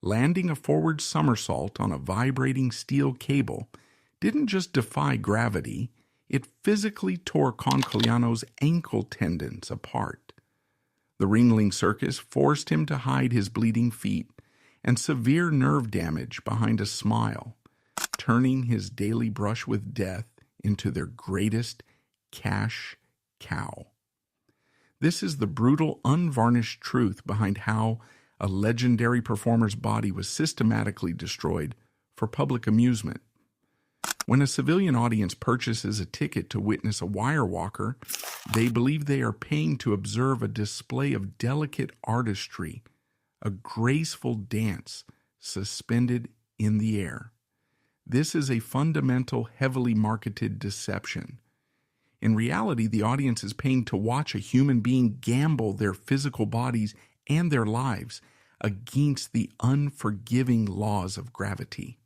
landing a forward somersault on a vibrating steel cable didn't just defy gravity, it physically tore Colleano's ankle tendons apart. The Ringling Circus forced him to hide his bleeding feet and severe nerve damage behind a smile, turning his daily brush with death into their greatest cash cow. This is the brutal, unvarnished truth behind how a legendary performer's body was systematically destroyed for public amusement. When a civilian audience purchases a ticket to witness a wire walker, they believe they are paying to observe a display of delicate artistry, a graceful dance suspended in the air. This is a fundamental, heavily marketed deception. In reality, the audience is paying to watch a human being gamble their physical bodies and their lives against the unforgiving laws of gravity.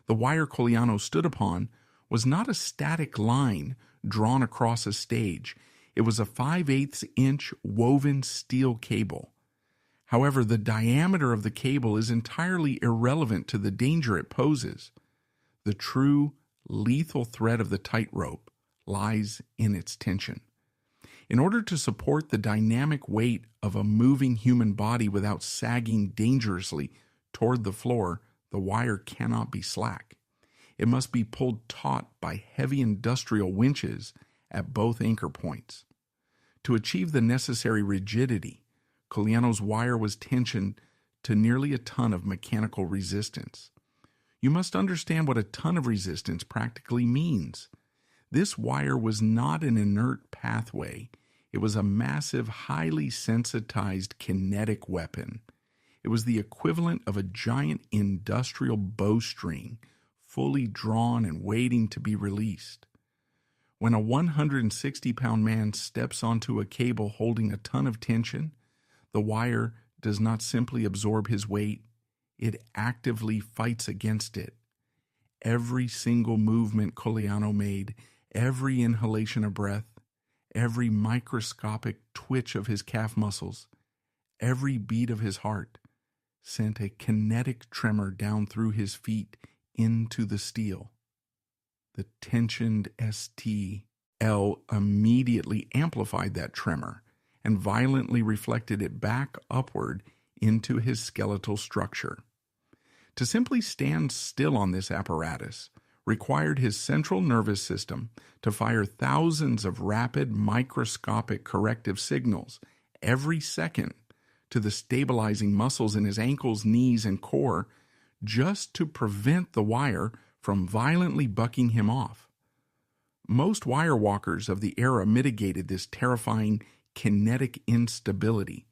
The wire Colleano stood upon was not a static line drawn across a stage. It was a 5/8-inch woven steel cable. However, the diameter of the cable is entirely irrelevant to the danger it poses. The true, lethal threat of the tightrope lies in its tension. In order to support the dynamic weight of a moving human body without sagging dangerously toward the floor, the wire cannot be slack. It must be pulled taut by heavy industrial winches at both anchor points. To achieve the necessary rigidity, Colleano's wire was tensioned to nearly a ton of mechanical resistance. You must understand what a ton of resistance practically means. This wire was not an inert pathway. It was a massive, highly sensitized kinetic weapon. It was the equivalent of a giant industrial bowstring, fully drawn and waiting to be released. When a 160-pound man steps onto a cable holding a ton of tension, the wire does not simply absorb his weight, it actively fights against it. Every single movement Colleano made, every inhalation of breath, every microscopic twitch of his calf muscles, every beat of his heart, sent a kinetic tremor down through his feet into the steel. The tensioned STL immediately amplified that tremor and violently reflected it back upward into his skeletal structure. To simply stand still on this apparatus required his central nervous system to fire thousands of rapid microscopic corrective signals every second to the stabilizing muscles in his ankles, knees, and core just to prevent the wire from violently bucking him off. Most wire walkers of the era mitigated this terrifying kinetic instability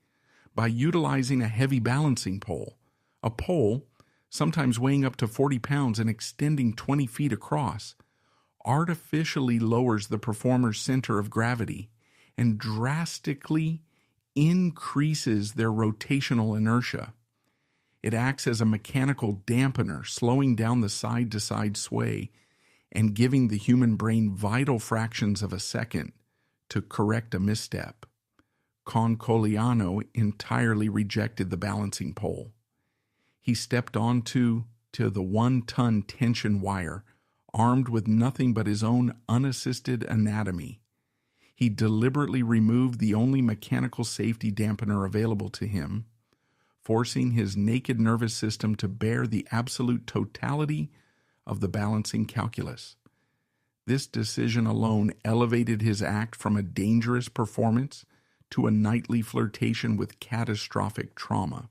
by utilizing a heavy balancing pole. A pole, sometimes weighing up to 40 pounds and extending 20 feet across, artificially lowers the performer's center of gravity and drastically increases their rotational inertia. It acts as a mechanical dampener, slowing down the side-to-side sway and giving the human brain vital fractions of a second to correct a misstep. Colleano entirely rejected the balancing pole. He stepped onto the 1-ton tension wire, armed with nothing but his own unassisted anatomy. He deliberately removed the only mechanical safety dampener available to him, forcing his naked nervous system to bear the absolute totality of the balancing calculus. This decision alone elevated his act from a dangerous performance to a nightly flirtation with catastrophic trauma.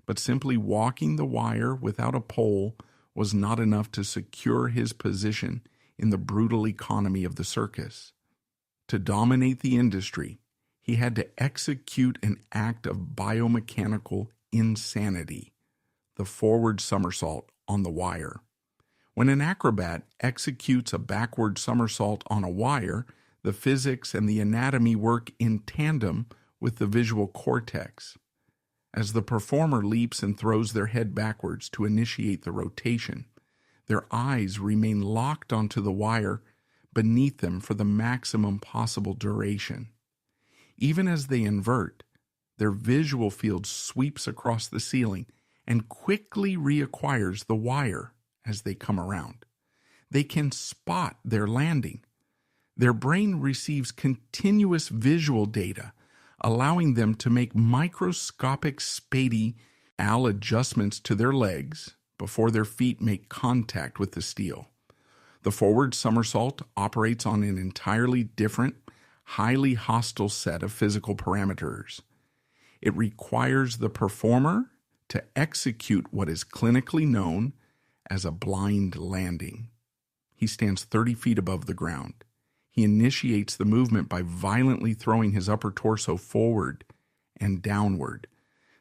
But simply walking the wire without a pole was not enough to secure his position in the brutal economy of the circus. To dominate the industry, he had to execute an act of biomechanical insanity, the forward somersault on the wire. When an acrobat executes a backward somersault on a wire, the physics and the anatomy work in tandem with the visual cortex. As the performer leaps and throws their head backwards to initiate the rotation, their eyes remain locked onto the wire beneath them for the maximum possible duration. Even as they invert, their visual field sweeps across the ceiling and quickly reacquires the wire as they come around. They can spot their landing. Their brain receives continuous visual data, allowing them to make microscopic spatial adjustments to their legs before their feet make contact with the steel. The forward somersault operates on an entirely different, highly hostile set of physical parameters. It requires the performer to execute what is clinically known as a blind landing. He stands 30 feet above the ground. He initiates the movement by violently throwing his upper torso forward and downward,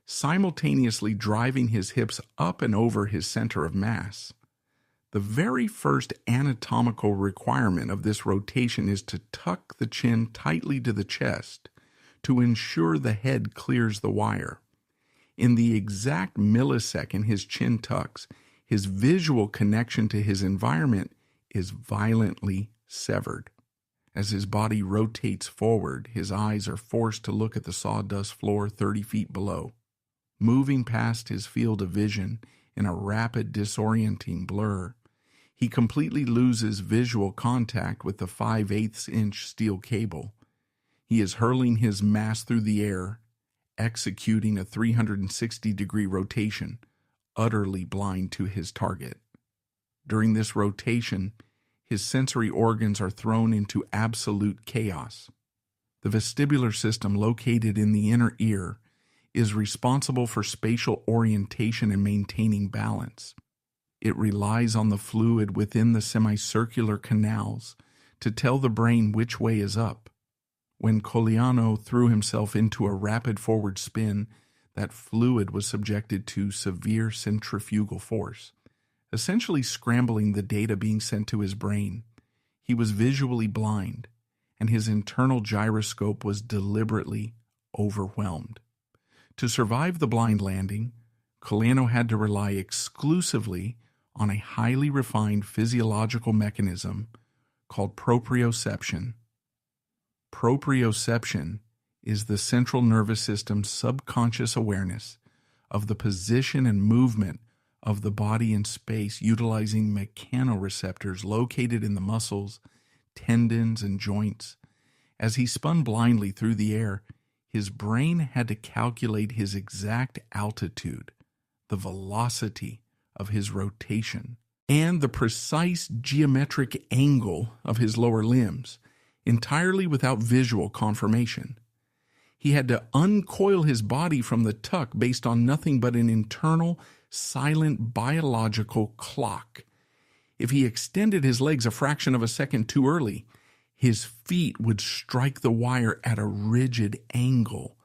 simultaneously driving his hips up and over his center of mass. The very first anatomical requirement of this rotation is to tuck the chin tightly to the chest to ensure the head clears the wire. In the exact millisecond his chin tucks, his visual connection to his environment is violently severed. As his body rotates forward, his eyes are forced to look at the sawdust floor 30 feet below. Moving past his field of vision in a rapid, disorienting blur, he completely loses visual contact with the 5/8-inch steel cable. He is hurling his mass through the air, executing a 360-degree rotation, utterly blind to his target. During this rotation, his sensory organs are thrown into absolute chaos. The vestibular system located in the inner ear is responsible for spatial orientation and maintaining balance. It relies on the fluid within the semicircular canals to tell the brain which way is up. When Colleano threw himself into a rapid forward spin, that fluid was subjected to severe centrifugal force, essentially scrambling the data being sent to his brain. He was visually blind, and his internal gyroscope was deliberately overwhelmed. To survive the blind landing, Colleano had to rely exclusively on a highly refined physiological mechanism called proprioception. Proprioception is the central nervous system's subconscious awareness of the position and movement of the body in space, utilizing mechanoreceptors located in the muscles, tendons, and joints. As he spun blindly through the air, his brain had to calculate his exact altitude, the velocity of his rotation, and the precise geometric angle of his lower limbs, entirely without visual confirmation. He had to uncoil his body from the tuck based on nothing but an internal, silent biological clock. If he extended his legs a fraction of a second too early, his feet would strike the wire at a rigid angle,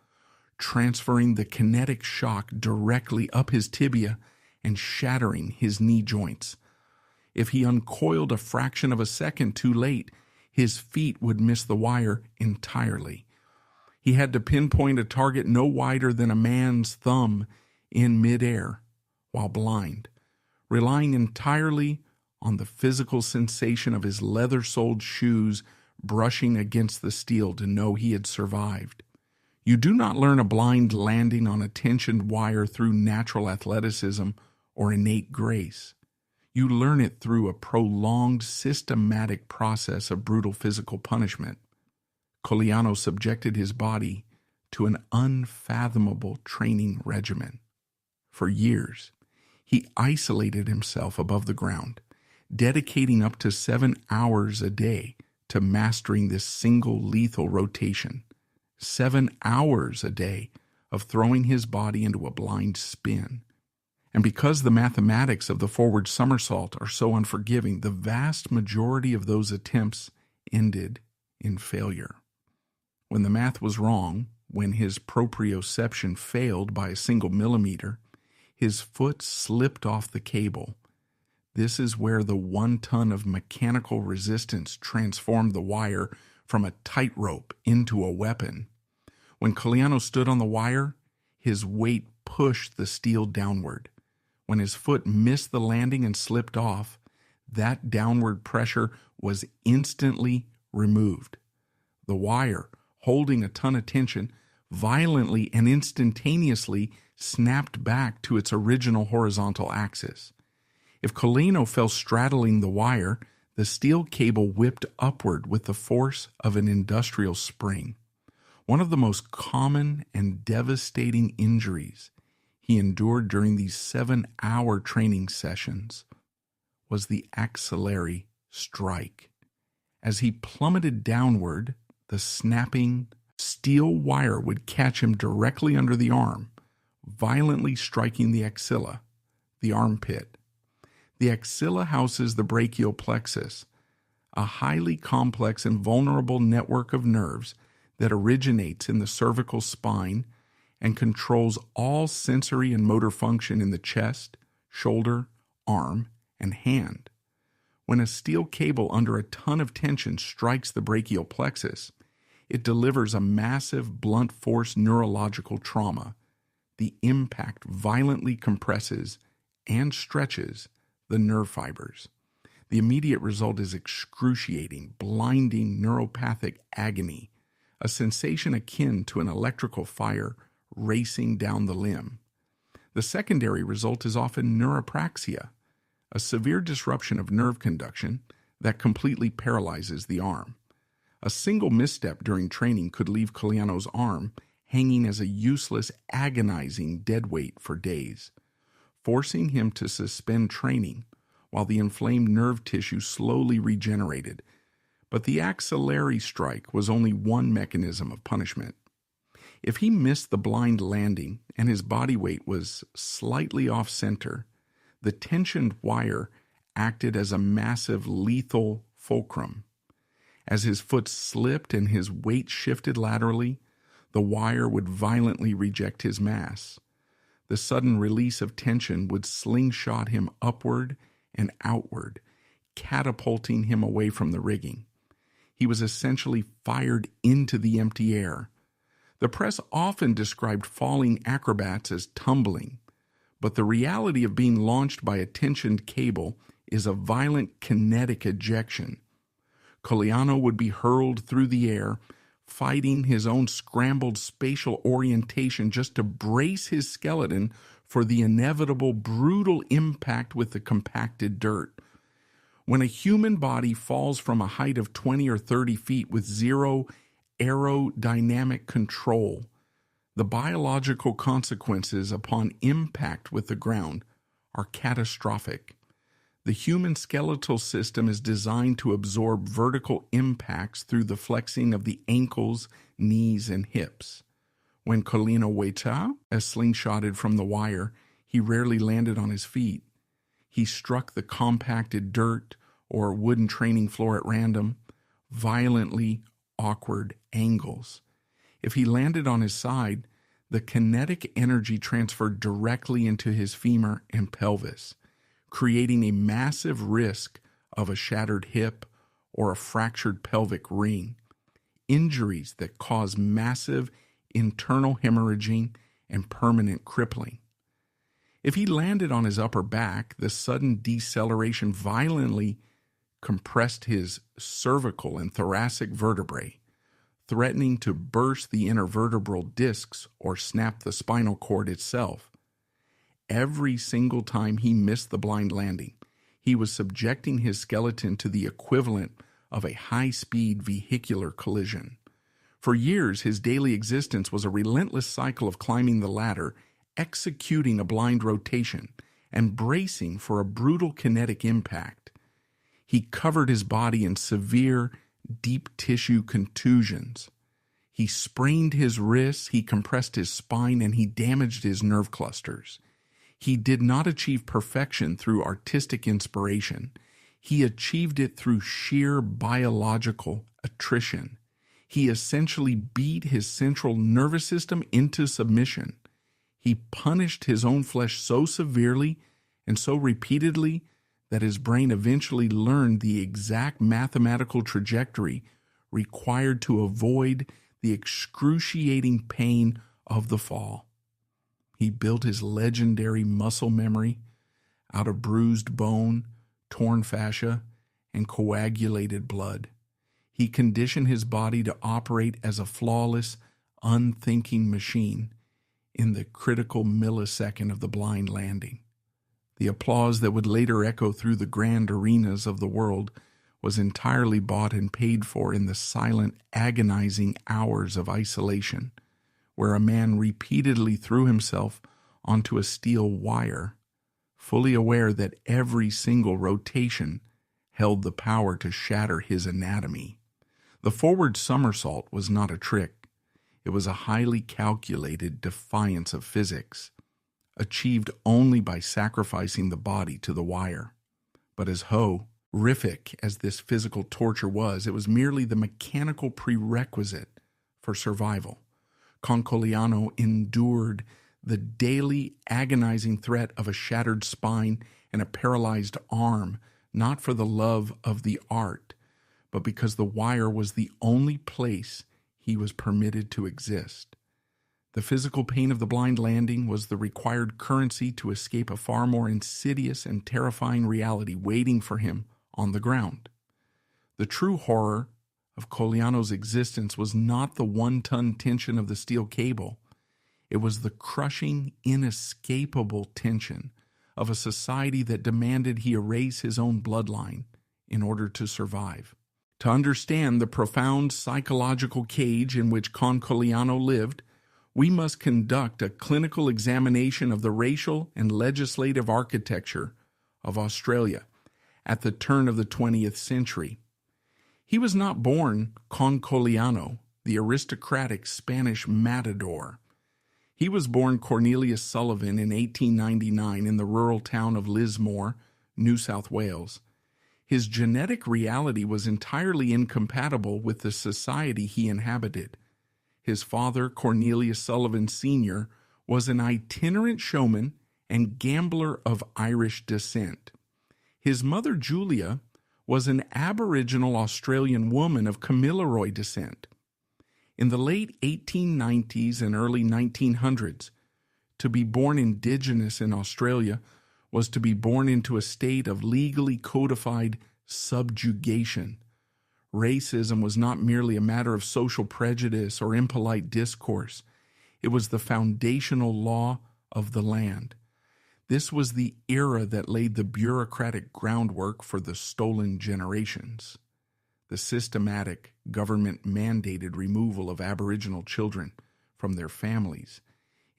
transferring the kinetic shock directly up his tibia and shattering his knee joints. If he uncoiled a fraction of a second too late, his feet would miss the wire entirely. He had to pinpoint a target no wider than a man's thumb in midair while blind, relying entirely on the physical sensation of his leather-soled shoes brushing against the steel to know he had survived. You do not learn a blind landing on a tensioned wire through natural athleticism or innate grace. You learn it through a prolonged, systematic process of brutal physical punishment. Colleano subjected his body to an unfathomable training regimen. For years, he isolated himself above the ground, dedicating up to 7 hours a day to mastering this single lethal rotation. 7 hours a day of throwing his body into a blind spin. And because the mathematics of the forward somersault are so unforgiving, the vast majority of those attempts ended in failure. When the math was wrong, when his proprioception failed by a single millimeter, his foot slipped off the cable. This is where the 1 ton of mechanical resistance transformed the wire from a tightrope into a weapon. When Colleano stood on the wire, his weight pushed the steel downward. When his foot missed the landing and slipped off, that downward pressure was instantly removed. The wire, holding a ton of tension, violently and instantaneously snapped back to its original horizontal axis. If Colleano fell straddling the wire, the steel cable whipped upward with the force of an industrial spring. One of the most common and devastating injuries he endured during these 7-hour training sessions was the axillary strike. As he plummeted downward, the snapping steel wire would catch him directly under the arm, violently striking the axilla, the armpit. The axilla houses the brachial plexus, a highly complex and vulnerable network of nerves that originates in the cervical spine and controls all sensory and motor function in the chest, shoulder, arm, and hand. When a steel cable under a ton of tension strikes the brachial plexus, it delivers a massive blunt force neurological trauma. The impact violently compresses and stretches the nerve fibers. The immediate result is excruciating, blinding neuropathic agony, a sensation akin to an electrical fire racing down the limb. The secondary result is often neuropraxia, a severe disruption of nerve conduction that completely paralyzes the arm. A single misstep during training could leave Colleano's arm hanging as a useless, agonizing deadweight for days, forcing him to suspend training while the inflamed nerve tissue slowly regenerated. But the axillary strike was only one mechanism of punishment. If he missed the blind landing and his body weight was slightly off-center, the tensioned wire acted as a massive lethal fulcrum. As his foot slipped and his weight shifted laterally, the wire would violently reject his mass. The sudden release of tension would slingshot him upward and outward, catapulting him away from the rigging. He was essentially fired into the empty air. The press often described falling acrobats as tumbling, but the reality of being launched by a tensioned cable is a violent kinetic ejection. Colleano would be hurled through the air, fighting his own scrambled spatial orientation just to brace his skeleton for the inevitable brutal impact with the compacted dirt. When a human body falls from a height of 20 or 30 feet with zero aerodynamic control, the biological consequences upon impact with the ground are catastrophic. The human skeletal system is designed to absorb vertical impacts through the flexing of the ankles, knees, and hips. When Colleano Waita slingshotted from the wire, he rarely landed on his feet. He struck the compacted dirt or wooden training floor at random, violently awkward angles. If he landed on his side, the kinetic energy transferred directly into his femur and pelvis, creating a massive risk of a shattered hip or a fractured pelvic ring, injuries that cause massive internal hemorrhaging and permanent crippling. If he landed on his upper back, the sudden deceleration violently compressed his cervical and thoracic vertebrae, threatening to burst the intervertebral discs or snap the spinal cord itself. Every single time he missed the blind landing, he was subjecting his skeleton to the equivalent of a high-speed vehicular collision. For years, his daily existence was a relentless cycle of climbing the ladder, executing a blind rotation, and bracing for a brutal kinetic impact. He covered his body in severe, deep tissue contusions. He sprained his wrists, he compressed his spine, and he damaged his nerve clusters. He did not achieve perfection through artistic inspiration. He achieved it through sheer biological attrition. He essentially beat his central nervous system into submission. He punished his own flesh so severely and so repeatedly that his brain eventually learned the exact mathematical trajectory required to avoid the excruciating pain of the fall. He built his legendary muscle memory out of bruised bone, torn fascia, and coagulated blood. He conditioned his body to operate as a flawless, unthinking machine. in the critical millisecond of the blind landing. The applause that would later echo through the grand arenas of the world was entirely bought and paid for in the silent, agonizing hours of isolation, where a man repeatedly threw himself onto a steel wire, fully aware that every single rotation held the power to shatter his anatomy. The forward somersault was not a trick. It was a highly calculated defiance of physics, achieved only by sacrificing the body to the wire. But as horrific as this physical torture was, it was merely the mechanical prerequisite for survival. Colleano endured the daily agonizing threat of a shattered spine and a paralyzed arm, not for the love of the art, but because the wire was the only place he was permitted to exist. The physical pain of the blind landing was the required currency to escape a far more insidious and terrifying reality waiting for him on the ground. The true horror of Colleano's existence was not the one-ton tension of the steel cable. It was the crushing, inescapable tension of a society that demanded he erase his own bloodline in order to survive. To understand the profound psychological cage in which Colleano lived, we must conduct a clinical examination of the racial and legislative architecture of Australia at the turn of the 20th century. He was not born Colleano, the aristocratic Spanish matador. He was born Cornelius Sullivan in 1899 in the rural town of Lismore, New South Wales. His genetic reality was entirely incompatible with the society he inhabited. His father, Cornelius Sullivan Sr., was an itinerant showman and gambler of Irish descent. His mother, Julia, was an Aboriginal Australian woman of Kamilaroi descent. In the late 1890s and early 1900s, to be born Indigenous in Australia was to be born into a state of legally codified subjugation. Racism was not merely a matter of social prejudice or impolite discourse. It was the foundational law of the land. This was the era that laid the bureaucratic groundwork for the stolen generations. The systematic, government-mandated removal of Aboriginal children from their families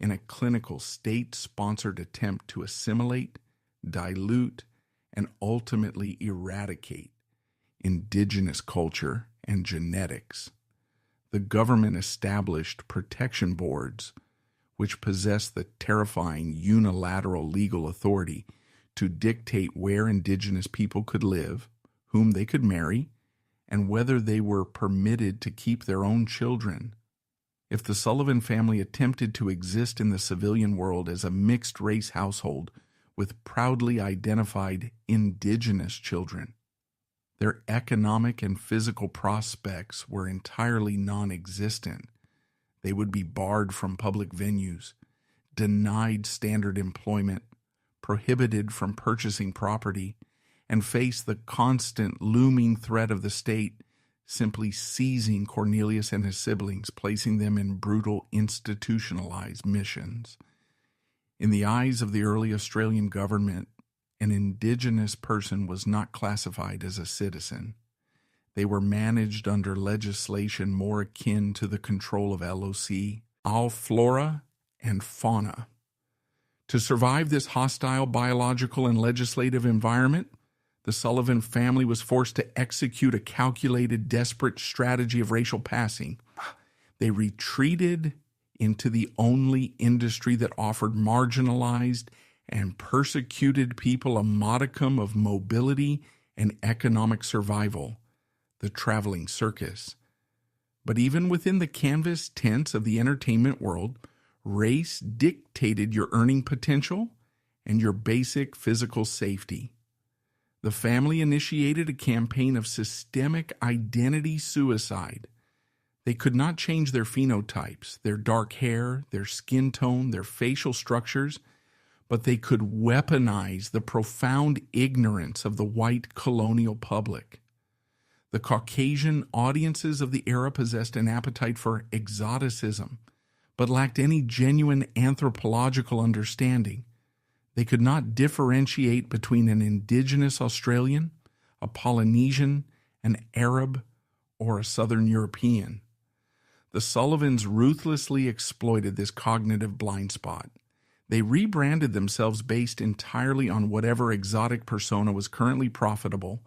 in a clinical, state-sponsored attempt to assimilate, dilute, and ultimately eradicate Indigenous culture and genetics. The government established protection boards which possessed the terrifying unilateral legal authority to dictate where Indigenous people could live, whom they could marry, and whether they were permitted to keep their own children. If the Sullivan family attempted to exist in the civilian world as a mixed-race household with proudly identified Indigenous children, their economic and physical prospects were entirely non-existent. They would be barred from public venues, denied standard employment, prohibited from purchasing property, and face the constant looming threat of the state simply seizing Cornelius and his siblings, placing them in brutal institutionalized missions. In the eyes of the early Australian government, an Indigenous person was not classified as a citizen. They were managed under legislation more akin to the control of LOC, all flora and fauna. To survive this hostile biological and legislative environment, the Sullivan family was forced to execute a calculated, desperate strategy of racial passing. They retreated into the only industry that offered marginalized and persecuted people a modicum of mobility and economic survival, the traveling circus. But even within the canvas tents of the entertainment world, race dictated your earning potential and your basic physical safety. The family initiated a campaign of systemic identity suicide. They could not change their phenotypes, their dark hair, their skin tone, their facial structures, but they could weaponize the profound ignorance of the white colonial public. The Caucasian audiences of the era possessed an appetite for exoticism, but lacked any genuine anthropological understanding. They could not differentiate between an indigenous Australian, a Polynesian, an Arab, or a Southern European. The Sullivans ruthlessly exploited this cognitive blind spot. They rebranded themselves based entirely on whatever exotic persona was currently profitable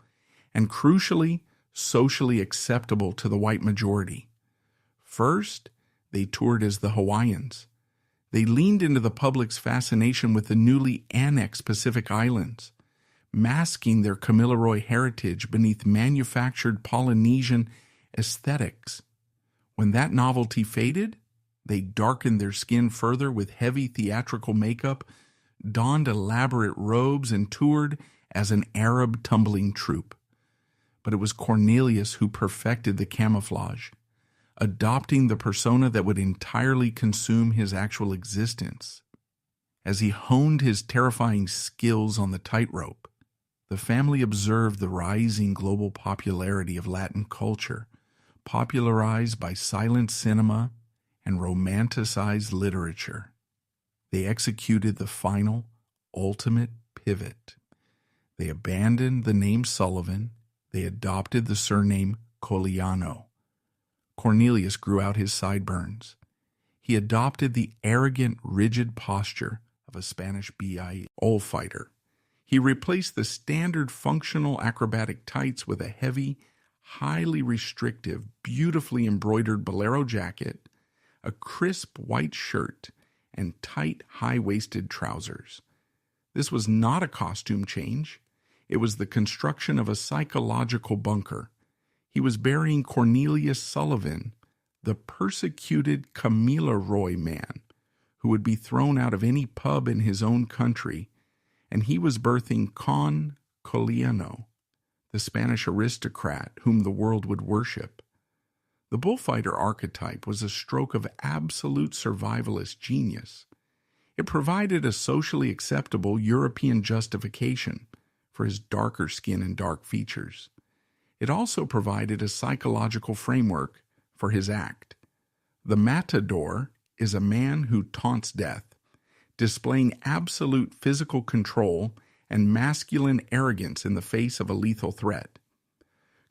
and, crucially, socially acceptable to the white majority. First, they toured as the Hawaiians. They leaned into the public's fascination with the newly annexed Pacific Islands, masking their Kamilaroi heritage beneath manufactured Polynesian aesthetics. When that novelty faded, they darkened their skin further with heavy theatrical makeup, donned elaborate robes, and toured as an Arab tumbling troupe. But it was Cornelius who perfected the camouflage, adopting the persona that would entirely consume his actual existence. As he honed his terrifying skills on the tightrope, the family observed the rising global popularity of Latin culture, popularized by silent cinema and romanticized literature. They executed the final, ultimate pivot. They abandoned the name Sullivan. They adopted the surname Colleano. Cornelius grew out his sideburns. He adopted the arrogant, rigid posture of a Spanish bullfighter. He replaced the standard functional acrobatic tights with a heavy, highly restrictive, beautifully embroidered bolero jacket, a crisp white shirt, and tight, high-waisted trousers. This was not a costume change. It was the construction of a psychological bunker. He was burying Cornelius Sullivan, the persecuted Kamilaroi man, who would be thrown out of any pub in his own country, and he was birthing Colleano, the Spanish aristocrat whom the world would worship. The bullfighter archetype was a stroke of absolute survivalist genius. It provided a socially acceptable European justification for his darker skin and dark features. It also provided a psychological framework for his act. The matador is a man who taunts death, displaying absolute physical control and masculine arrogance in the face of a lethal threat.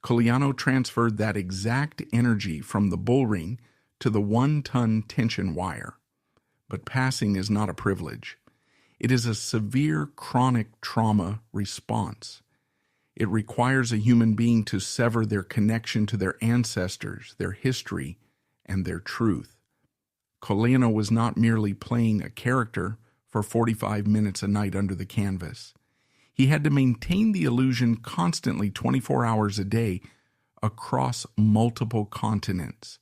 Colleano transferred that exact energy from the bullring to the 1-ton tension wire. But passing is not a privilege. It is a severe chronic trauma response. It requires a human being to sever their connection to their ancestors, their history, and their truth. Colleano was not merely playing a character for 45 minutes a night under the canvas. He had to maintain the illusion constantly 24 hours a day across multiple continents.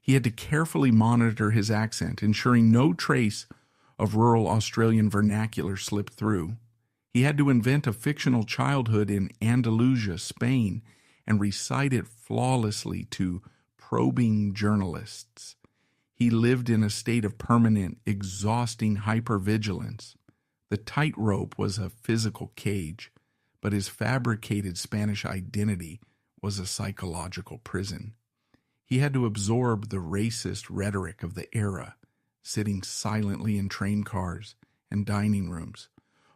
He had to carefully monitor his accent, ensuring no trace of rural Australian vernacular slipped through. He had to invent a fictional childhood in Andalusia, Spain, and recite it flawlessly to probing journalists. He lived in a state of permanent, exhausting hypervigilance. The tightrope was a physical cage, but his fabricated Spanish identity was a psychological prison. He had to absorb the racist rhetoric of the era, sitting silently in train cars and dining rooms,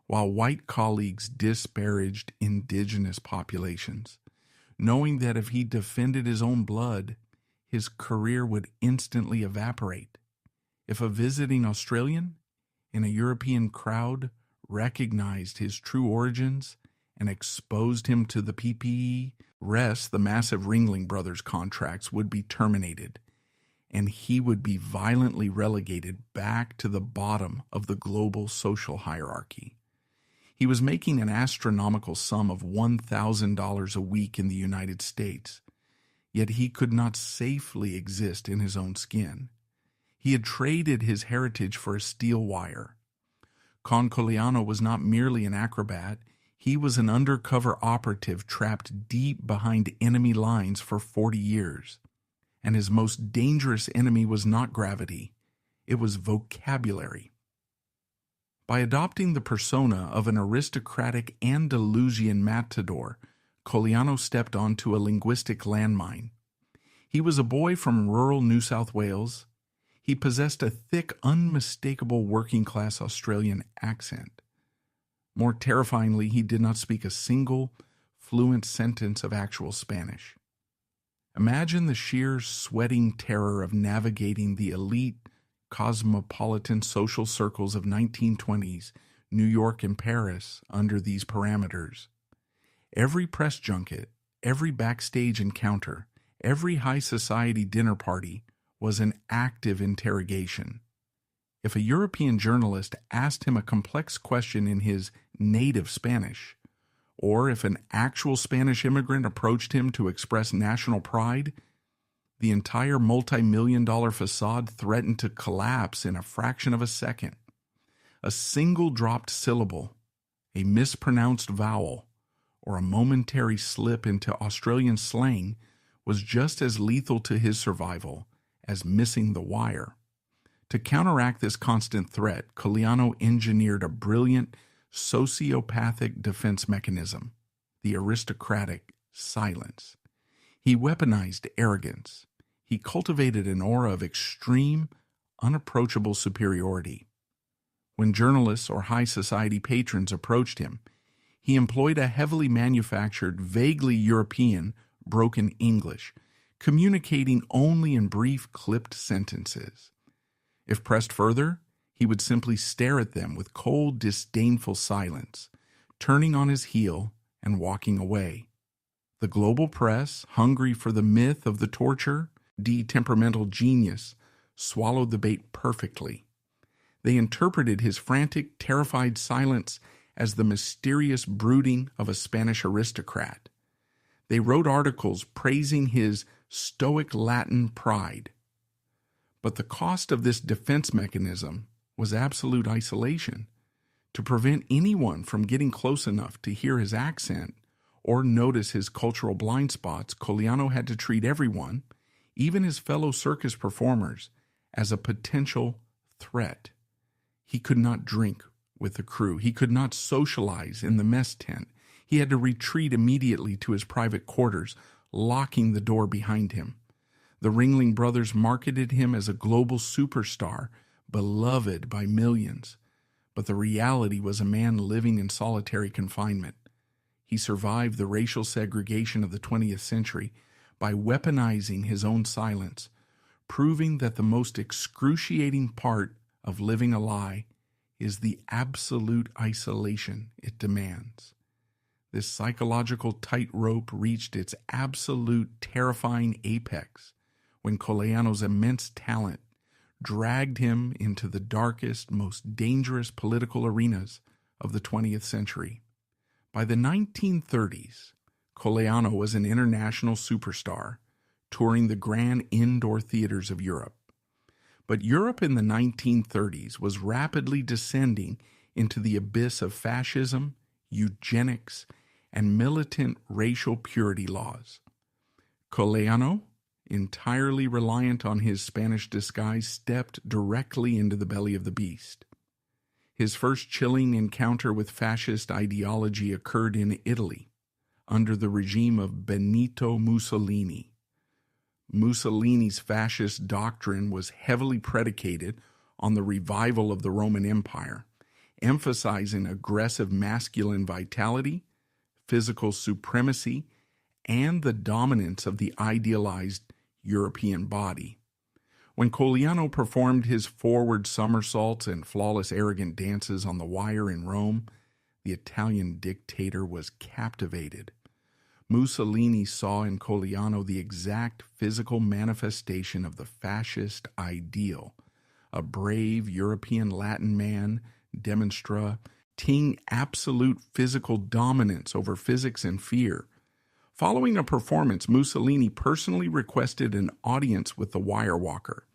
while white colleagues disparaged indigenous populations, knowing that if he defended his own blood, his career would instantly evaporate. If a visiting Australian in a European crowd recognized his true origins and exposed him to the PPE, the massive Ringling brothers contracts would be terminated, and he would be violently relegated back to the bottom of the global social hierarchy. He was making an astronomical sum of $1,000 a week in the United States, yet he could not safely exist in his own skin. He had traded his heritage for a steel wire. Colleano was not merely an acrobat, he was an undercover operative trapped deep behind enemy lines for 40 years. And his most dangerous enemy was not gravity, it was vocabulary. By adopting the persona of an aristocratic Andalusian matador, Colleano stepped onto a linguistic landmine. He was a boy from rural New South Wales. He possessed a thick, unmistakable working-class Australian accent. More terrifyingly, he did not speak a single fluent sentence of actual Spanish. Imagine the sheer sweating terror of navigating the elite, cosmopolitan social circles of 1920s New York and Paris under these parameters. Every press junket, every backstage encounter, every high society dinner party was an active interrogation. If a European journalist asked him a complex question in his native Spanish, or if an actual Spanish immigrant approached him to express national pride, the entire multi-million-dollar facade threatened to collapse in a fraction of a second. A single dropped syllable, a mispronounced vowel, or a momentary slip into Australian slang was just as lethal to his survival as missing the wire. To counteract this constant threat, Colleano engineered a brilliant sociopathic defense mechanism, the aristocratic silence. He weaponized arrogance. He cultivated an aura of extreme, unapproachable superiority. When journalists or high society patrons approached him, he employed a heavily manufactured, vaguely European, broken English, communicating only in brief, clipped sentences. If pressed further, he would simply stare at them with cold, disdainful silence, turning on his heel and walking away. The global press, hungry for the myth of the torture, temperamental genius, swallowed the bait perfectly. They interpreted his frantic, terrified silence as the mysterious brooding of a Spanish aristocrat. They wrote articles praising his stoic Latin pride. But the cost of this defense mechanism was absolute isolation. To prevent anyone from getting close enough to hear his accent or notice his cultural blind spots, Colleano had to treat everyone, even his fellow circus performers, as a potential threat. He could not drink with the crew. He could not socialize in the mess tent. He had to retreat immediately to his private quarters, locking the door behind him. The Ringling brothers marketed him as a global superstar, beloved by millions. But the reality was a man living in solitary confinement. He survived the racial segregation of the 20th century by weaponizing his own silence, proving that the most excruciating part of living a lie is the absolute isolation it demands. This psychological tightrope reached its absolute terrifying apex when Colleano's immense talent dragged him into the darkest, most dangerous political arenas of the 20th century. By the 1930s, Colleano was an international superstar, touring the grand indoor theaters of Europe. But Europe in the 1930s was rapidly descending into the abyss of fascism, eugenics, and militant racial purity laws. Colleano, entirely reliant on his Spanish disguise, stepped directly into the belly of the beast. His first chilling encounter with fascist ideology occurred in Italy, under the regime of Benito Mussolini. Mussolini's fascist doctrine was heavily predicated on the revival of the Roman Empire, emphasizing aggressive masculine vitality, physical supremacy, and the dominance of the idealized European body. When Colleano performed his forward somersaults and flawless arrogant dances on the wire in Rome, the Italian dictator was captivated. Mussolini saw in Colleano the exact physical manifestation of the fascist ideal, a brave European Latin man, demonstrating absolute physical dominance over physics and fear. Following a performance, Mussolini personally requested an audience with the wire walker.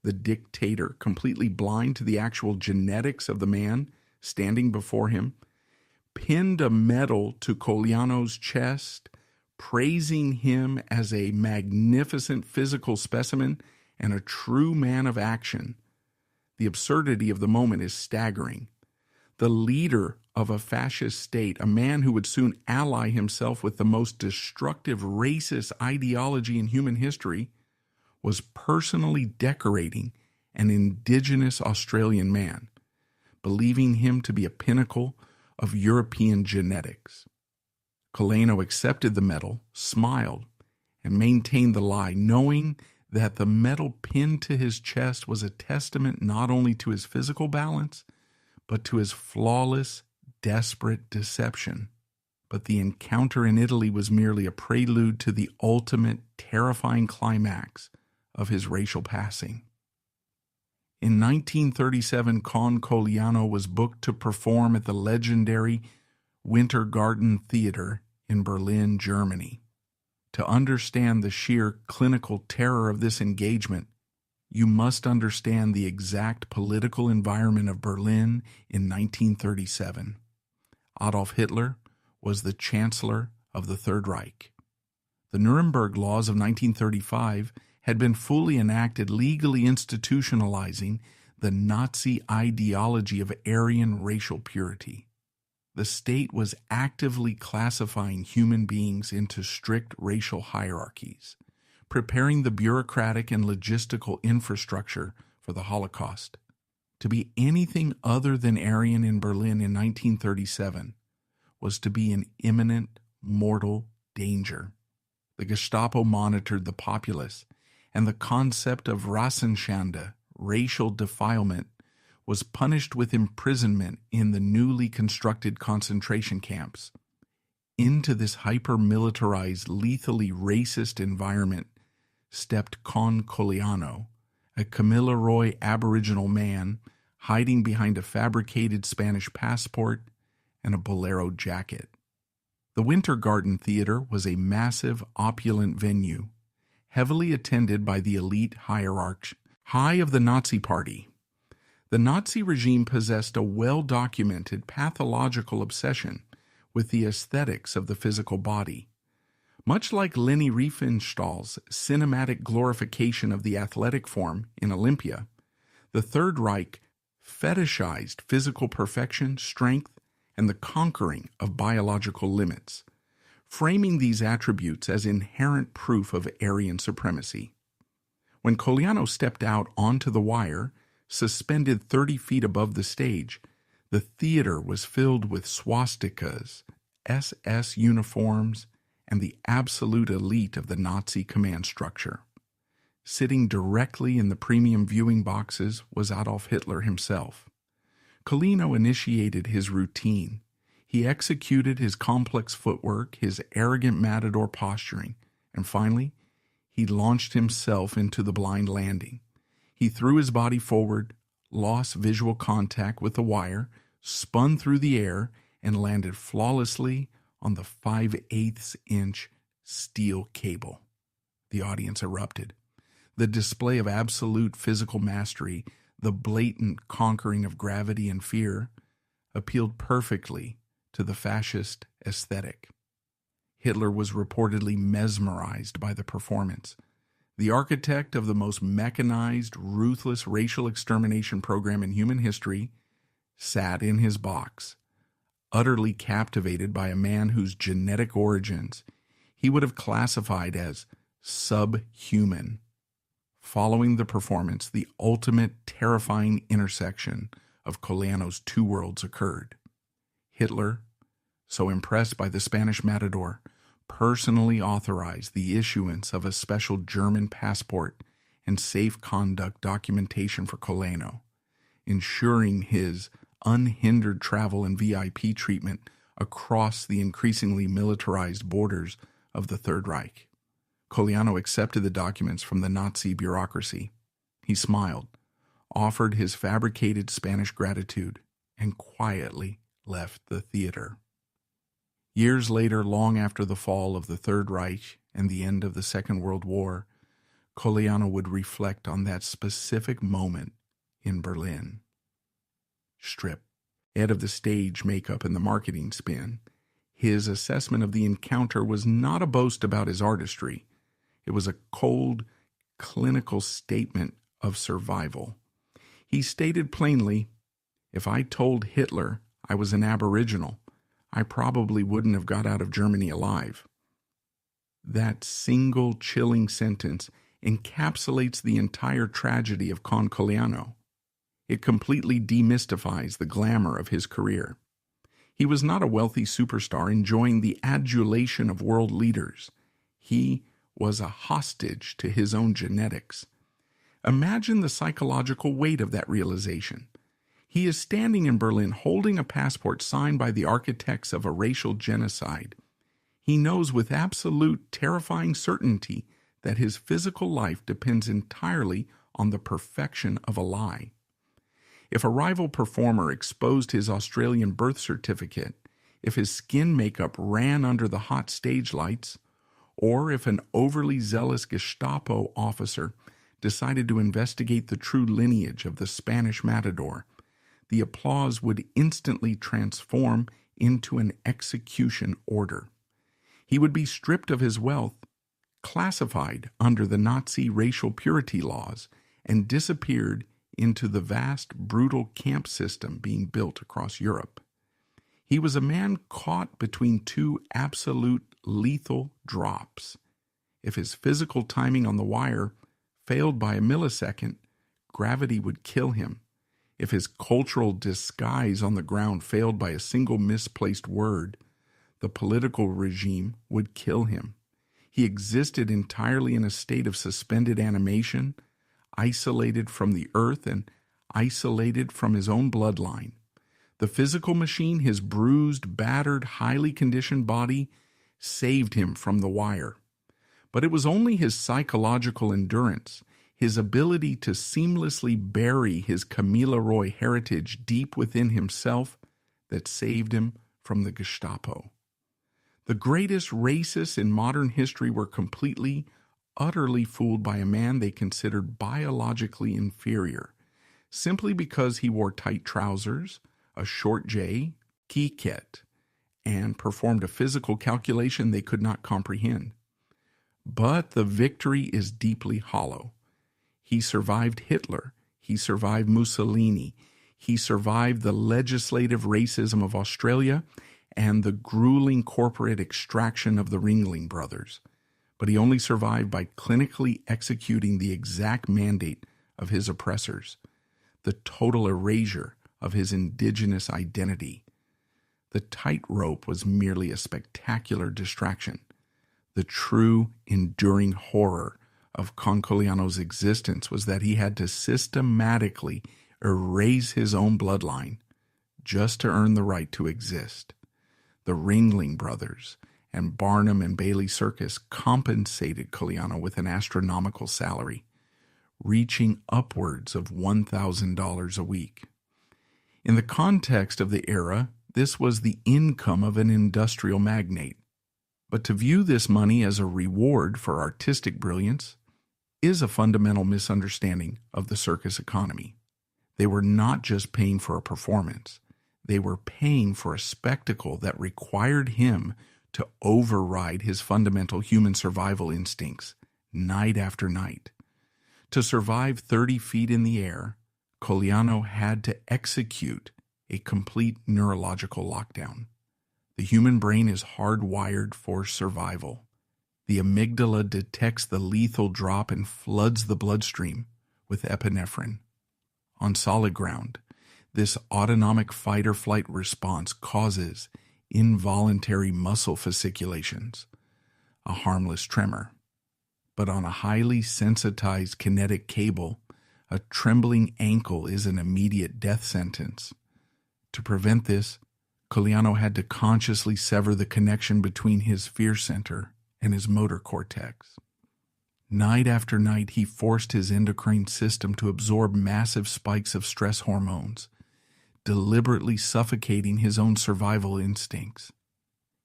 The dictator, completely blind to the actual genetics of the man standing before him, pinned a medal to Colleano's chest, praising him as a magnificent physical specimen and a true man of action. The absurdity of the moment is staggering. The leader of a fascist state, a man who would soon ally himself with the most destructive racist ideology in human history, was personally decorating an indigenous Australian man, believing him to be a pinnacle of European genetics. Colleano accepted the medal, smiled, and maintained the lie, knowing that the medal pinned to his chest was a testament not only to his physical balance, but to his flawless, desperate deception. But the encounter in Italy was merely a prelude to the ultimate, terrifying climax of his racial passing. In 1937, Colleano was booked to perform at the legendary Winter Garden Theater in Berlin, Germany. To understand the sheer clinical terror of this engagement, you must understand the exact political environment of Berlin in 1937. Adolf Hitler was the Chancellor of the Third Reich. The Nuremberg Laws of 1935 had been fully enacted, legally institutionalizing the Nazi ideology of Aryan racial purity. The state was actively classifying human beings into strict racial hierarchies, preparing the bureaucratic and logistical infrastructure for the Holocaust. To be anything other than Aryan in Berlin in 1937 was to be in imminent mortal danger. The Gestapo monitored the populace, and the concept of Rassenschande, racial defilement, was punished with imprisonment in the newly constructed concentration camps. Into this hyper-militarized, lethally racist environment stepped Colleano, a Kamilaroi Aboriginal man hiding behind a fabricated Spanish passport and a bolero jacket. The Winter Garden Theater was a massive, opulent venue, heavily attended by the elite hierarchs, high of the Nazi Party. The Nazi regime possessed a well-documented pathological obsession with the aesthetics of the physical body. Much like Leni Riefenstahl's cinematic glorification of the athletic form in Olympia, the Third Reich fetishized physical perfection, strength, and the conquering of biological limits, framing these attributes as inherent proof of Aryan supremacy. When Colleano stepped out onto the wire, suspended 30 feet above the stage, the theater was filled with swastikas, SS uniforms, and the absolute elite of the Nazi command structure. Sitting directly in the premium viewing boxes was Adolf Hitler himself. Colleano initiated his routine. He executed his complex footwork, his arrogant matador posturing, and finally, he launched himself into the blind landing. He threw his body forward, lost visual contact with the wire, spun through the air, and landed flawlessly on the 5/8-inch steel cable. The audience erupted. The display of absolute physical mastery, the blatant conquering of gravity and fear, appealed perfectly to the fascist aesthetic. Hitler was reportedly mesmerized by the performance. The architect of the most mechanized, ruthless racial extermination program in human history sat in his box, utterly captivated by a man whose genetic origins he would have classified as subhuman. Following the performance, the ultimate terrifying intersection of Colleano's two worlds occurred. Hitler, so impressed by the Spanish matador, personally authorized the issuance of a special German passport and safe conduct documentation for Colleano, ensuring his unhindered travel and VIP treatment across the increasingly militarized borders of the Third Reich. Colleano accepted the documents from the Nazi bureaucracy. He smiled, offered his fabricated Spanish gratitude, and quietly left the theater. Years later, long after the fall of the Third Reich and the end of the Second World War, Colleano would reflect on that specific moment in Berlin. Strip. Head of the stage makeup and the marketing spin, his assessment of the encounter was not a boast about his artistry. It was a cold, clinical statement of survival. He stated plainly, "If I told Hitler I was an Aboriginal, I probably wouldn't have got out of Germany alive." That single chilling sentence encapsulates the entire tragedy of Colleano. It completely demystifies the glamour of his career. He was not a wealthy superstar enjoying the adulation of world leaders. He was a hostage to his own genetics. Imagine the psychological weight of that realization. He is standing in Berlin holding a passport signed by the architects of a racial genocide. He knows with absolute terrifying certainty that his physical life depends entirely on the perfection of a lie. If a rival performer exposed his Australian birth certificate, if his skin makeup ran under the hot stage lights, or if an overly zealous Gestapo officer decided to investigate the true lineage of the Spanish matador, the applause would instantly transform into an execution order. He would be stripped of his wealth, classified under the Nazi racial purity laws, and disappeared into the vast, brutal camp system being built across Europe. He was a man caught between two absolute lethal drops. If his physical timing on the wire failed by a millisecond, gravity would kill him. If his cultural disguise on the ground failed by a single misplaced word, the political regime would kill him. He existed entirely in a state of suspended animation, isolated from the earth and isolated from his own bloodline. The physical machine, his bruised, battered, highly conditioned body, saved him from the wire. But it was only his psychological endurance, his ability to seamlessly bury his Kamilaroi heritage deep within himself, that saved him from the Gestapo. The greatest racists in modern history were completely, utterly fooled by a man they considered biologically inferior, simply because he wore tight trousers, a short J, kiket, and performed a physical calculation they could not comprehend. But the victory is deeply hollow. He survived Hitler. He survived Mussolini. He survived the legislative racism of Australia and the grueling corporate extraction of the Ringling brothers. But he only survived by clinically executing the exact mandate of his oppressors, the total erasure of his indigenous identity. The tightrope was merely a spectacular distraction. The true, enduring horror of Colleano's existence was that he had to systematically erase his own bloodline just to earn the right to exist. The Ringling brothers and Barnum and Bailey Circus compensated Colleano with an astronomical salary, reaching upwards of $1,000 a week. In the context of the era, this was the income of an industrial magnate. But to view this money as a reward for artistic brilliance is a fundamental misunderstanding of the circus economy. They were not just paying for a performance. They were paying for a spectacle that required him to override his fundamental human survival instincts night after night. To survive 30 feet in the air, Colleano had to execute a complete neurological lockdown. The human brain is hardwired for survival. The amygdala detects the lethal drop and floods the bloodstream with epinephrine. On solid ground, this autonomic fight-or-flight response causes involuntary muscle fasciculations, a harmless tremor. But on a highly sensitized kinetic cable, a trembling ankle is an immediate death sentence. To prevent this, Colleano had to consciously sever the connection between his fear center and his motor cortex. Night after night, he forced his endocrine system to absorb massive spikes of stress hormones, deliberately suffocating his own survival instincts.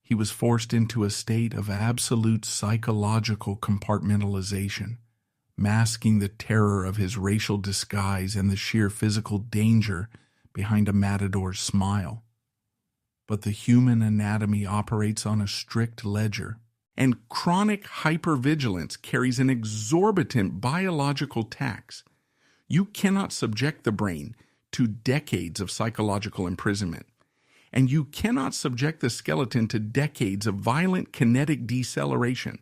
He was forced into a state of absolute psychological compartmentalization, masking the terror of his racial disguise and the sheer physical danger behind a matador's smile. But the human anatomy operates on a strict ledger, and chronic hypervigilance carries an exorbitant biological tax. You cannot subject the brain to decades of psychological imprisonment, and you cannot subject the skeleton to decades of violent kinetic deceleration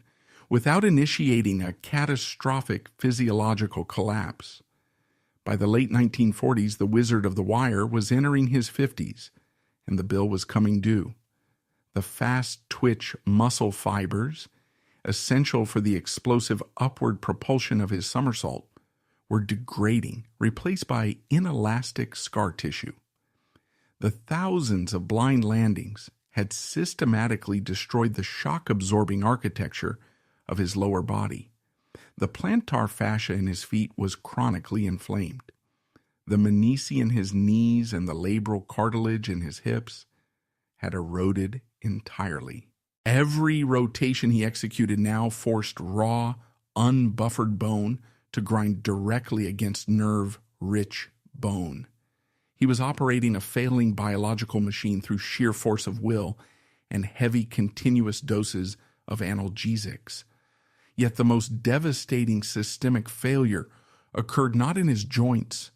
without initiating a catastrophic physiological collapse. By the late 1940s, the Wizard of the Wire was entering his 50s, and the bill was coming due. The fast-twitch muscle fibers, essential for the explosive upward propulsion of his somersault, were degrading, replaced by inelastic scar tissue. The thousands of blind landings had systematically destroyed the shock-absorbing architecture of his lower body. The plantar fascia in his feet was chronically inflamed. The menisci in his knees and the labral cartilage in his hips had eroded entirely. Every rotation he executed now forced raw, unbuffered bone to grind directly against nerve-rich bone. He was operating a failing biological machine through sheer force of will and heavy continuous doses of analgesics. Yet the most devastating systemic failure occurred not in his joints,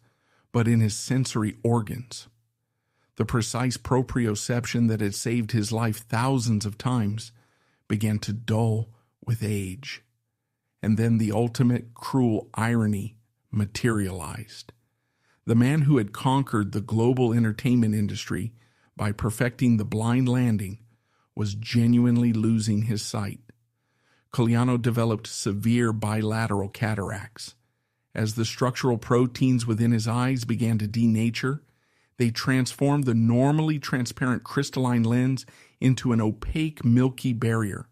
but in his sensory organs. The precise proprioception that had saved his life thousands of times began to dull with age. And then the ultimate cruel irony materialized. The man who had conquered the global entertainment industry by perfecting the blind landing was genuinely losing his sight. Colleano developed severe bilateral cataracts. As the structural proteins within his eyes began to denature, they transformed the normally transparent crystalline lens into an opaque, milky barrier.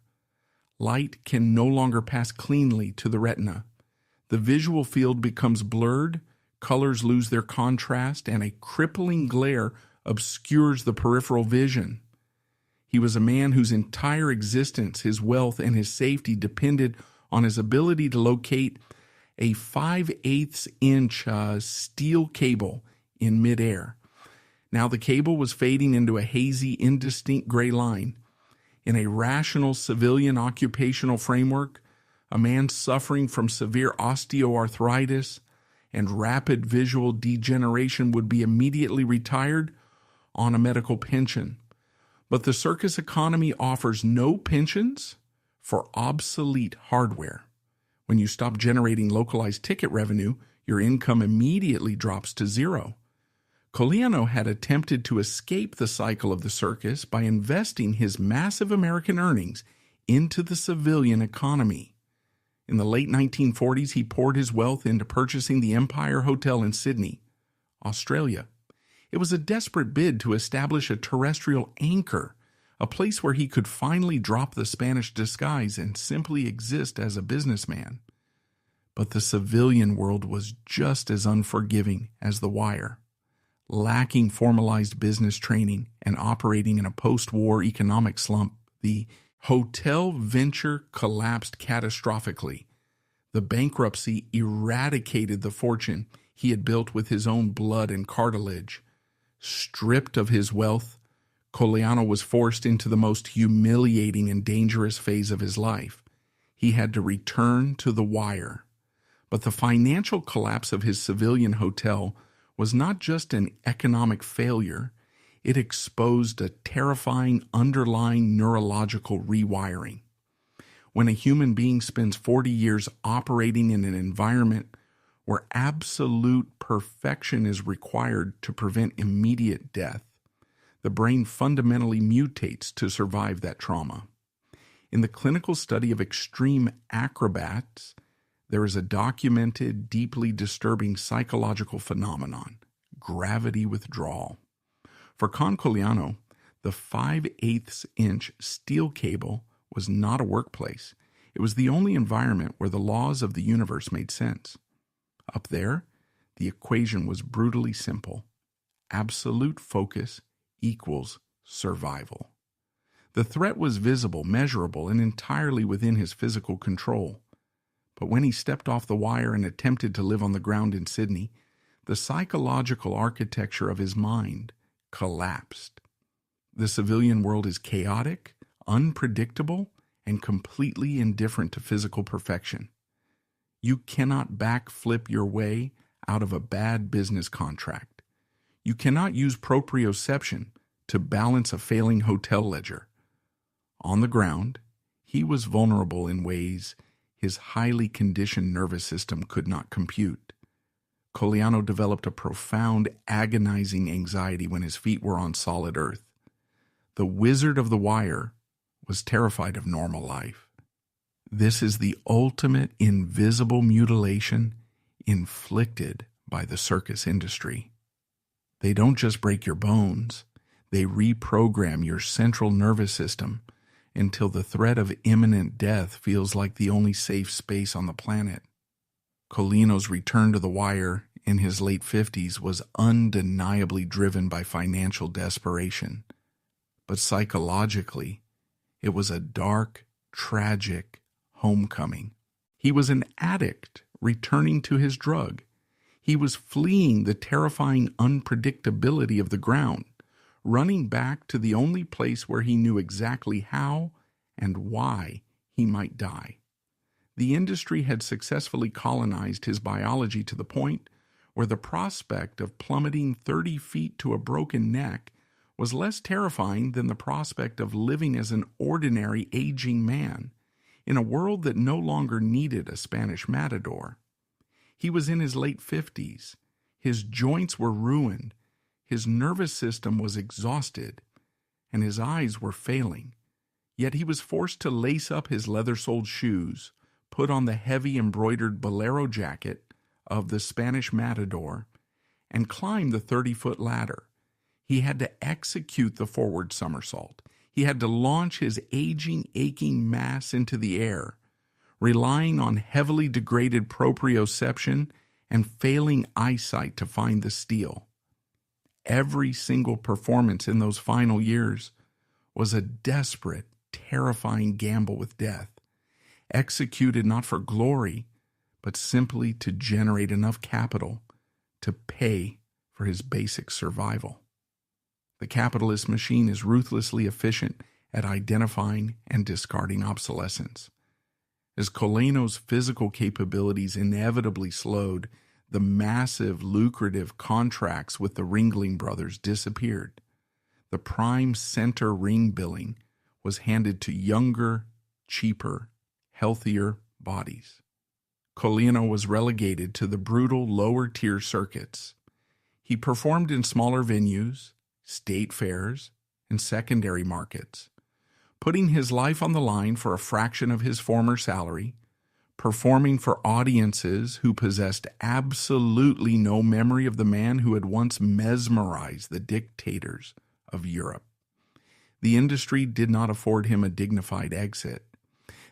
Light can no longer pass cleanly to the retina. The visual field becomes blurred, colors lose their contrast, and a crippling glare obscures the peripheral vision. He was a man whose entire existence, his wealth, and his safety depended on his ability to locate a 5/8 inch steel cable in midair. Now the cable was fading into a hazy, indistinct gray line. In a rational civilian occupational framework, a man suffering from severe osteoarthritis and rapid visual degeneration would be immediately retired on a medical pension. But the circus economy offers no pensions for obsolete hardware. When you stop generating localized ticket revenue, your income immediately drops to zero. Colleano had attempted to escape the cycle of the circus by investing his massive American earnings into the civilian economy. In the late 1940s, he poured his wealth into purchasing the Empire Hotel in Sydney, Australia. It was a desperate bid to establish a terrestrial anchor, a place where he could finally drop the Spanish disguise and simply exist as a businessman. But the civilian world was just as unforgiving as the wire. Lacking formalized business training and operating in a post-war economic slump, the hotel venture collapsed catastrophically. The bankruptcy eradicated the fortune he had built with his own blood and cartilage. Stripped of his wealth, Colleano was forced into the most humiliating and dangerous phase of his life. He had to return to the wire. But the financial collapse of his civilian hotel was not just an economic failure, it exposed a terrifying underlying neurological rewiring. When a human being spends 40 years operating in an environment where absolute perfection is required to prevent immediate death, the brain fundamentally mutates to survive that trauma. In the clinical study of extreme acrobats, there is a documented, deeply disturbing psychological phenomenon, gravity withdrawal. For Colleano, the 5/8 inch steel cable was not a workplace. It was the only environment where the laws of the universe made sense. Up there, the equation was brutally simple. Absolute focus equals survival. The threat was visible, measurable, and entirely within his physical control. But when he stepped off the wire and attempted to live on the ground in Sydney, the psychological architecture of his mind collapsed. The civilian world is chaotic, unpredictable, and completely indifferent to physical perfection. You cannot backflip your way out of a bad business contract. You cannot use proprioception to balance a failing hotel ledger. On the ground, He was vulnerable in ways his highly conditioned nervous system could not compute. Colleano developed a profound, agonizing anxiety when his feet were on solid earth. The Wizard of the Wire was terrified of normal life. This is the ultimate invisible mutilation inflicted by the circus industry. They don't just break your bones, they reprogram your central nervous system until the threat of imminent death feels like the only safe space on the planet. Colleano's return to the wire in his late 50s was undeniably driven by financial desperation. But psychologically, it was a dark, tragic homecoming. He was an addict returning to his drug. He was fleeing the terrifying unpredictability of the ground, running back to the only place where he knew exactly how and why he might die. The industry had successfully colonized his biology to the point where the prospect of plummeting 30 feet to a broken neck was less terrifying than the prospect of living as an ordinary aging man in a world that no longer needed a Spanish matador. He was in his late 50s. His joints were ruined, his nervous system was exhausted, and his eyes were failing. Yet he was forced to lace up his leather-soled shoes, put on the heavy embroidered bolero jacket of the Spanish matador, and climb the 30-foot ladder. He had to execute the forward somersault. He had to launch his aging, aching mass into the air, relying on heavily degraded proprioception and failing eyesight to find the steel. Every single performance in those final years was a desperate, terrifying gamble with death, executed not for glory, but simply to generate enough capital to pay for his basic survival. The capitalist machine is ruthlessly efficient at identifying and discarding obsolescence. As Colleano's physical capabilities inevitably slowed, the massive, lucrative contracts with the Ringling brothers disappeared. The prime center ring billing was handed to younger, cheaper, healthier bodies. Colleano was relegated to the brutal lower-tier circuits. He performed in smaller venues, state fairs, and secondary markets, putting his life on the line for a fraction of his former salary, performing for audiences who possessed absolutely no memory of the man who had once mesmerized the dictators of Europe. The industry did not afford him a dignified exit.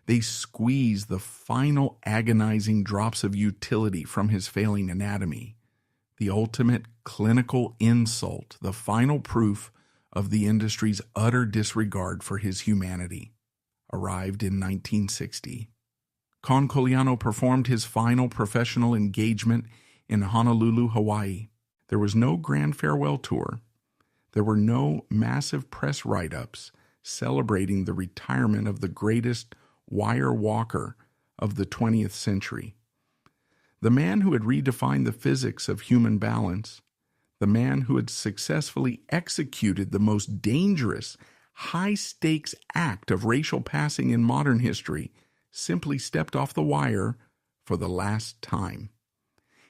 They squeezed the final agonizing drops of utility from his failing anatomy. The ultimate clinical insult, the final proof of the industry's utter disregard for his humanity, arrived in 1960. Colleano performed his final professional engagement in Honolulu, Hawaii. There was no grand farewell tour. There were no massive press write-ups celebrating the retirement of the greatest wire walker of the 20th century. The man who had redefined the physics of human balance, the man who had successfully executed the most dangerous, high-stakes act of racial passing in modern history, simply stepped off the wire for the last time.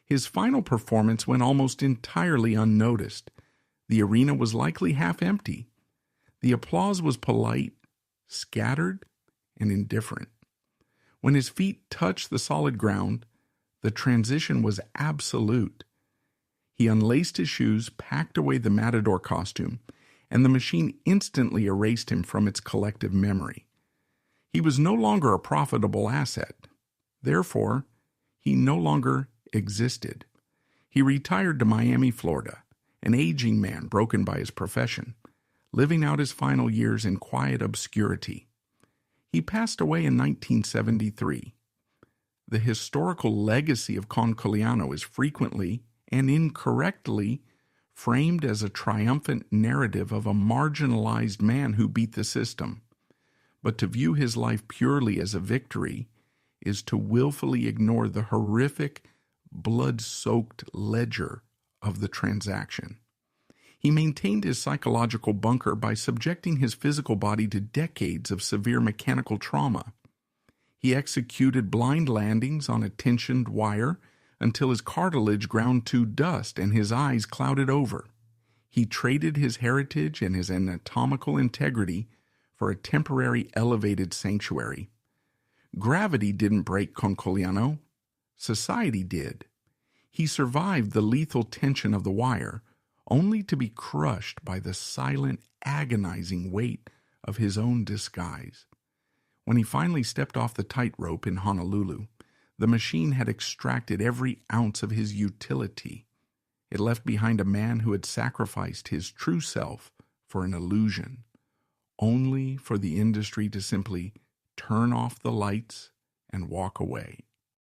His final performance went almost entirely unnoticed. The arena was likely half empty. The applause was polite, scattered, and indifferent. When his feet touched the solid ground, the transition was absolute. He unlaced his shoes, packed away the matador costume, and the machine instantly erased him from its collective memory. He was no longer a profitable asset. Therefore, he no longer existed. He retired to Miami, Florida, an aging man broken by his profession, living out his final years in quiet obscurity. He passed away in 1973. The historical legacy of Colleano is frequently and incorrectly framed as a triumphant narrative of a marginalized man who beat the system. But to view his life purely as a victory is to willfully ignore the horrific, blood-soaked ledger of the transaction. He maintained his psychological bunker by subjecting his physical body to decades of severe mechanical trauma. He executed blind landings on a tensioned wire until his cartilage ground to dust and his eyes clouded over. He traded his heritage and his anatomical integrity for a temporary elevated sanctuary. Gravity didn't break Colleano. Society did. He survived the lethal tension of the wire, only to be crushed by the silent, agonizing weight of his own disguise. When he finally stepped off the tightrope in Honolulu, the machine had extracted every ounce of his utility. It left behind a man who had sacrificed his true self for an illusion, only for the industry to simply turn off the lights and walk away.